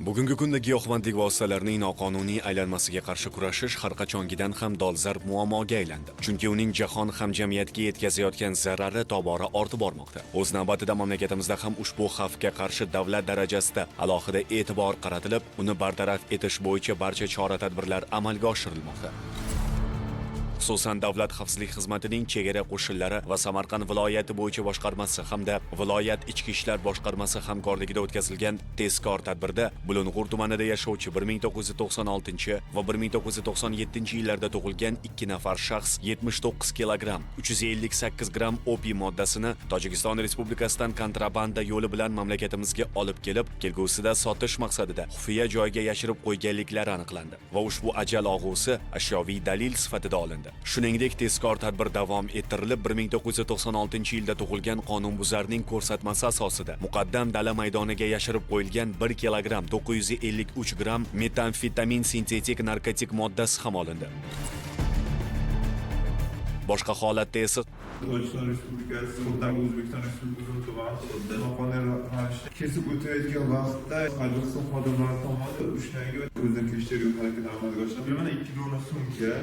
Bugungi kunda giyohvandlik vositalarining noqonuniy aylanmasiga qarshi kurashish har qachongidan ham dolzarb muammoga aylandi. Chunki uning jahon hamjamiyatiga yetkazayotgan zarari tobora ortib bormoqda. O'z navbatida mamlakatimizda ham ushbu xavfga qarshi davlat darajasida alohida e'tibor qaratilib, uni bartaraf etish bo'yicha barcha chora-tadbirlar amalga oshirilmoqda. Xususan Davlat xavfsizlik xizmatining chegara qo'shinlari va Samarqand viloyati bo'yicha boshqarmasi hamda viloyat ichki ishlar boshqarmasi hamkorligida o'tkazilgan tezkor tadbirda Bulung'ur tumanida yashovchi 1996 va 1997 yillarda tug'ilgan 2 nafar shaxs 79 kilogramm 358 gram opiy moddasini Tojikiston Respublikasidan kontrabanda yo'li bilan mamlakatimizga olib kelib, kelgusida sotish maqsadida xufiya joyga yashirib qo'yganliklari aniqlandi va ushbu ajal og'usi ashyoviy dalil sifatida olindi. Shuningdek, tezkor tadbir davom ettirilib, 1996 yilda tug'ilgan qonunbuzarning ko'rsatmasi asosida muqaddam dala maydoniga yashirib qo'yilgan 1 kilogramm 953 gram metamfetamin sintetik narkotik moddasi ham olindi. Boshqa holatda esa Tojikiston Respublikasi O'zbekiston Respublikasi noqonuniy ravishda kesib o'tayotgan vaqtda Qozog'iston xodimlari tomonidan ushlangan o'zini kelishtirgan harakat amalga oshirildi. Mana 2 dona sumka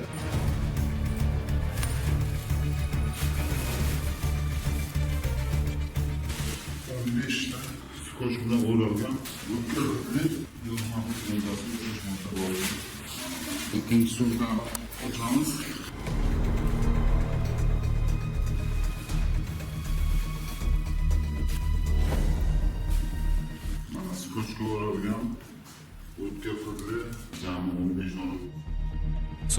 skoch bilan o'ralgan o'tkirli yo'llanma moddasi bor. Ikkinchi sumkani ochamiz. Mana skochga o'ralgan o'tkirli jami 15 dona.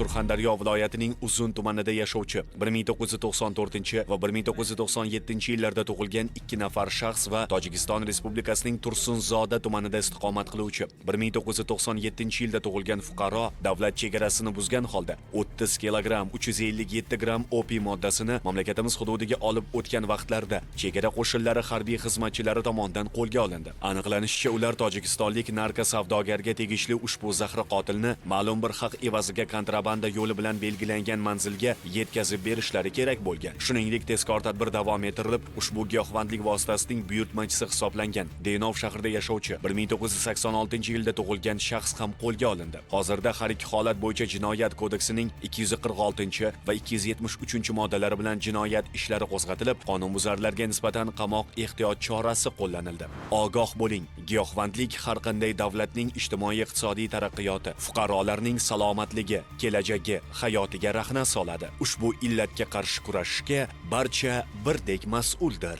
Surxondaryo viloyatining Uzun tumanida yashovchi 1994 va 1997 yillarda tug'ilgan 2 nafar shaxs va Tojikiston Respublikasining Tursunzoda tumanida istiqomat qiluvchi 1997 yilda tug'ilgan fuqaro davlat chegarasini buzgan holda 30 kilogramm 357 gram opiy moddasini mamlakatimiz hududiga olib o'tgan vaqtlarda chegara qo'shinlari harbiy xizmatchilari tomonidan qo'lga olindi. Aniqlanishicha, ular tojikistonlik narko savdogarga tegishli ushbu zahri qotilni ma'lum bir haq evaziga kontrabanda yo'li bilan belgilangan manzilga yetkazib berishlari kerak bo'lgan. Shuningdek, tezkor tadbir davom ettirilib, ushbu giyohvandlik vositasining buyurtmachisi hisoblangan Denov shahrida yashovchi 1986 yilda tug'ilgan shaxs ham qo'lga olindi. Hozirda har ikki holat bo'yicha Jinoyat kodeksining 246 va 273 moddalari bilan jinoyat ishlari qo'zg'atilib, qonunbuzarlarga nisbatan qamoq ehtiyot chorasi qo'llanildi. Ogoh bo'ling, giyohvandlik har qanday davlatning ijtimoiy-iqtisodiy taraqqiyoti, fuqarolarning salomatligi, kelajagi, hayotiga rahna soladi. Ushbu illatga qarshi kurashishga barcha birdek mas'uldir.